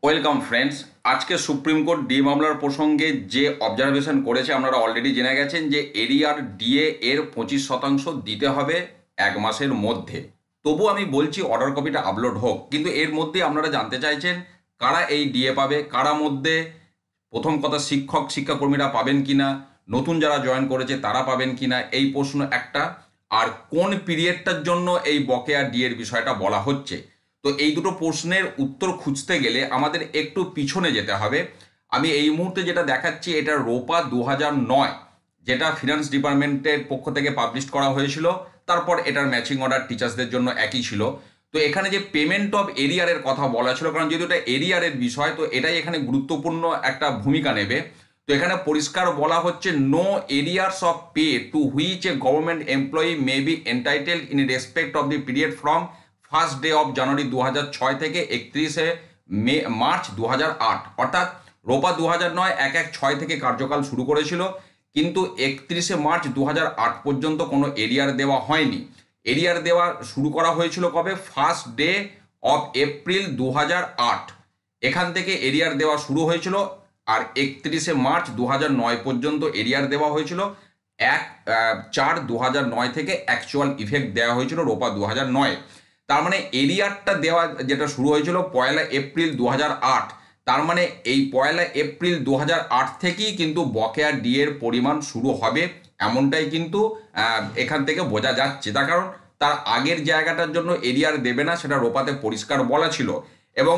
Welcome friends. আজকে supreme court DA মামলার প্রসঙ্গে যে অবজারভেশন করেছে আপনারা অলরেডি জেনে গেছেন যে এরিয়ার ডিএ এর 25% দিতে হবে 1 মাসের মধ্যে। তবু আমি বলছি অর্ডার কপিটা আপলোড হোক, কিন্তু এর মধ্যে আপনারা জানতে চাইছেন কারা এই ডিএ পাবে, কারা মধ্যে প্রথম কথা শিক্ষাকর্মীরা পাবেন কিনা, নতুন যারা জয়েন করেছে তারা পাবেন কিনা, এই প্রশ্ন একটা। আর কোন পিরিয়ডটার জন্য এই বকেয়া ডিএর বিষয়টা বলা হচ্ছে। তো এই দুটো প্রশ্নের উত্তর খুঁজতে গেলে আমাদের একটু পিছনে যেতে হবে। আমি এই মুহূর্তে যেটা দেখাচ্ছি এটা রোপা 2009, যেটা ফিনান্স ডিপার্টমেন্টের পক্ষ থেকে পাবলিশ করা হয়েছিল। তারপর এটার ম্যাচিং অর্ডার টিচার্সদের জন্য একই ছিল। তো এখানে যে পেমেন্ট অফ এরিয়ারের কথা বলা ছিল, কারণ যেহেতু এটা এরিয়ারের বিষয়, তো এটাই এখানে গুরুত্বপূর্ণ একটা ভূমিকা নেবে। তো এখানে পরিষ্কার বলা হচ্ছে no arrears of pay to which a government employee may be entitle in respect of the period from 1 January 2006 থেকে 31 মার্চ 2008। অর্থাৎ রোপা 2009 1/1/6 থেকে কার্যকাল শুরু করেছিল, কিন্তু 31 মার্চ 2008 পর্যন্ত কোনো এরিয়ার দেওয়া হয়নি। এরিয়ার দেওয়া শুরু করা হয়েছিল কবে? 1 এপ্রিল 2008 এখান থেকে এরিয়ার দেওয়া শুরু হয়েছিল। আর 31 মার্চ 2009 পর্যন্ত এরিয়ার দেওয়া হয়েছিল। 1/4/2009 থেকে অ্যাকচুয়াল ইফেক্ট দেওয়া হয়েছিল রোপা 2009। তার মানে এরিয়ারটা দেওয়া যেটা শুরু হয়েছিল 1 এপ্রিল 2008, তার মানে এই 1 এপ্রিল 2008 থেকেই কিন্তু বকেয়া ডিএর পরিমাণ শুরু হবে, এমনটাই কিন্তু এখান থেকে বোঝা যাচ্ছে। তার কারণ তার আগের জায়গাটার জন্য এরিয়ার দেবে না, সেটা রোপাতে পরিষ্কার বলা ছিল। এবং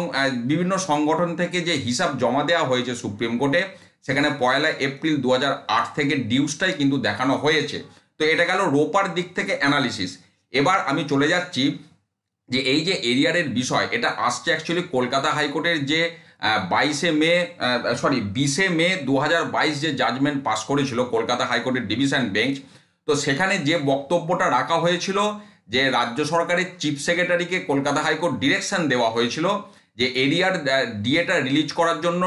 বিভিন্ন সংগঠন থেকে যে হিসাব জমা দেওয়া হয়েছে সুপ্রিম কোর্টে, সেখানে 1 এপ্রিল 2008 থেকে ডিউসটাই কিন্তু দেখানো হয়েছে। তো এটা গেল রোপার দিক থেকে অ্যানালিসিস। এবার আমি চলে যাচ্ছি যে এই যে এরিয়ারের বিষয়, এটা আসছে অ্যাকচুয়ালি কলকাতা হাইকোর্টের যে 20 মে 2022 যে জাজমেন্ট পাস করেছিল কলকাতা হাইকোর্টের ডিভিশন বেঞ্চ। তো সেখানে যে বক্তব্যটা রাখা হয়েছিল যে রাজ্য সরকারের চিফ সেক্রেটারিকে কলকাতা হাইকোর্ট ডিরেকশন দেওয়া হয়েছিল যে এরিয়ার ডিএটা রিলিজ করার জন্য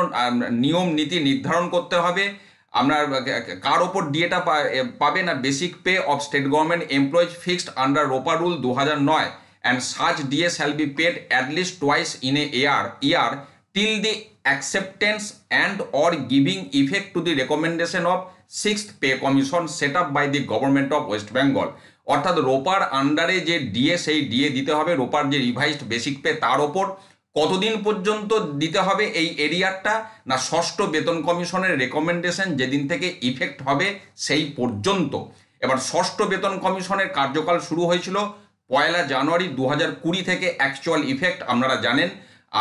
নিয়ম নীতি নির্ধারণ করতে হবে। আপনার কার ওপর ডিএটা পাবে না, basic pay off state government employees fixed under রোপা rule 2009, and such DA shall be paid at least twice in a year till the acceptance and or giving effect to the recommendation of 6th pay commission set up by the government of West Bengal। অর্থাৎ রোপার আন্ডারে যে DA, সেই DA দিতে হবে রোপার যে revised basic pay তার ওপর। কতদিন পর্যন্ত দিতে হবে এই এরিয়ারটা? না, ষষ্ঠ বেতন কমিশনের রেকমেন্ডেশন যেদিন থেকে ইফেক্ট হবে সেই পর্যন্ত। এবার ষষ্ঠ বেতন কমিশনের কার্যকাল শুরু হয়েছিল 1 জানুয়ারি 2020 থেকে অ্যাকচুয়াল ইফেক্ট আপনারা জানেন।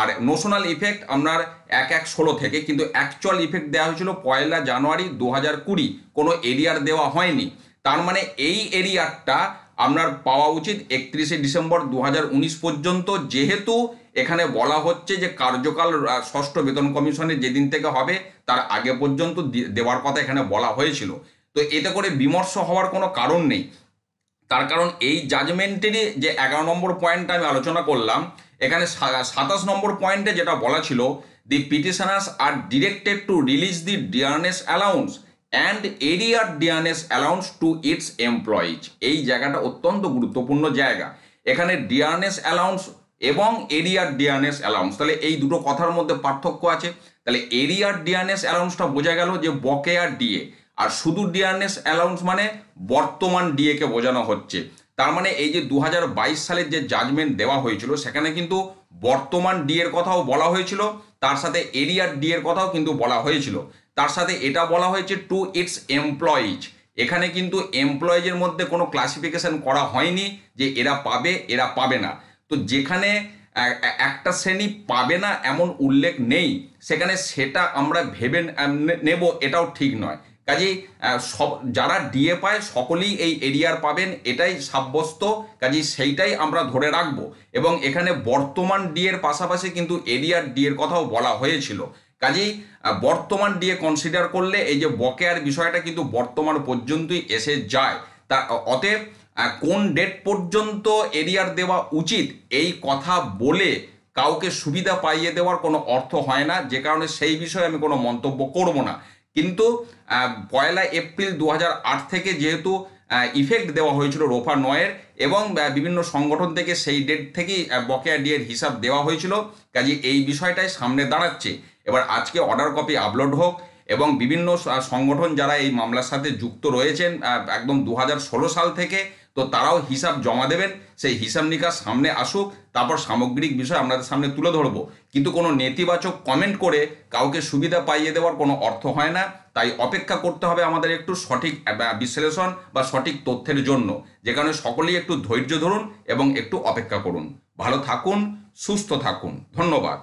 আর নোশনাল ইফেক্ট আপনার 1/1/16 থেকে, কিন্তু অ্যাকচুয়াল ইফেক্ট দেওয়া হয়েছিল 1 জানুয়ারি 2020। কোনো এরিয়ার দেওয়া হয়নি। তার মানে এই এরিয়ারটা আপনার পাওয়া উচিত 31 ডিসেম্বর 2019 পর্যন্ত, যেহেতু এখানে বলা হচ্ছে যে কার্যকাল ষষ্ঠ বেতন কমিশনের যেদিন থেকে হবে তার আগে পর্যন্ত দেওয়ার কথা এখানে বলা হয়েছিল। তো এতে করে বিমর্ষ হওয়ার কোনো কারণ নেই। তার কারণ এই জাজমেন্টেরই যে 11 নম্বর পয়েন্টটা আমি আলোচনা করলাম, এখানে 27 নম্বর পয়েন্টে যেটা বলা ছিল, the petitioners are directed to release the dearness allowance and arrear dearness allowance to its employees. এই জায়গাটা অত্যন্ত গুরুত্বপূর্ণ জায়গা। এখানে ডিয়ারনেস অ্যালাউন্স এবং এরিয়ার ডিয়ারনেস অ্যালাউন্স, তাহলে এই দুটো কথার মধ্যে পার্থক্য আছে। তাহলে এরিয়ার ডিয়ারনেস অ্যালাউন্সটা বোঝা গেল যে বকেয়া ডিএ, আর শুধু ডিয়ারনেস অ্যালাউন্স মানে বর্তমান ডিএ কে বোঝানো হচ্ছে। তার মানে এই যে 2022 সালের যে জাজমেন্ট দেওয়া হয়েছিল সেখানে কিন্তু বর্তমান ডিএর কথাও বলা হয়েছিল, তার সাথে এরিয়ার ডিএর কথাও কিন্তু বলা হয়েছিল। তার সাথে এটা বলা হয়েছে টু ইটস এমপ্লয়িজ। এখানে কিন্তু এমপ্লয়িজের মধ্যে কোনো ক্লাসিফিকেশন করা হয়নি যে এরা পাবে এরা পাবে না। তো যেখানে একটা শ্রেণী পাবে না এমন উল্লেখ নেই, সেখানে সেটা আমরা ভেবে নেব এটাও ঠিক নয়। কাজেই সব যারা ডিএ পায় সকলেই এই এরিয়ার পাবেন, এটাই সাব্যস্ত। কাজেই সেইটাই আমরা ধরে রাখবো। এবং এখানে বর্তমান ডিএর পাশাপাশি কিন্তু এরিয়ার ডিএর কথাও বলা হয়েছিল। কাজেই বর্তমান ডিএ কনসিডার করলে এই যে বকেয়ার বিষয়টা কিন্তু বর্তমান পর্যন্তই এসে যায়। তা অতএব কোন ডেট পর্যন্ত এরিয়ার দেওয়া উচিত এই কথা বলে কাউকে সুবিধা পাইয়ে দেওয়ার কোনো অর্থ হয় না, যে কারণে সেই বিষয়ে আমি কোনো মন্তব্য করব না। কিন্তু 1 এপ্রিল 2008 থেকে যেহেতু ইফেক্ট দেওয়া হয়েছিল রোফা 9-এর, এবং বিভিন্ন সংগঠন থেকে সেই ডেট থেকেই বকেয়া ডিএর হিসাব দেওয়া হয়েছিল। কাজে এই বিষয়টাই সামনে দাঁড়াচ্ছে। এবার আজকে অর্ডার কপি আপলোড হোক এবং বিভিন্ন সংগঠন যারা এই মামলার সাথে যুক্ত রয়েছেন একদম 2016 সাল থেকে, তো তারাও হিসাব জমা দেবেন। সেই হিসাব নিকাশ সামনে আসুক, তারপর সামগ্রিক বিষয় আপনাদের সামনে তুলে ধরবো। কিন্তু কোনো নেতিবাচক কমেন্ট করে কাউকে সুবিধা পাইয়ে দেওয়ার কোনো অর্থ হয় না। তাই অপেক্ষা করতে হবে আমাদের একটু সঠিক বিশ্লেষণ বা সঠিক তথ্যের জন্য, যে কারণে সকলেই একটু ধৈর্য ধরুন এবং একটু অপেক্ষা করুন। ভালো থাকুন, সুস্থ থাকুন, ধন্যবাদ।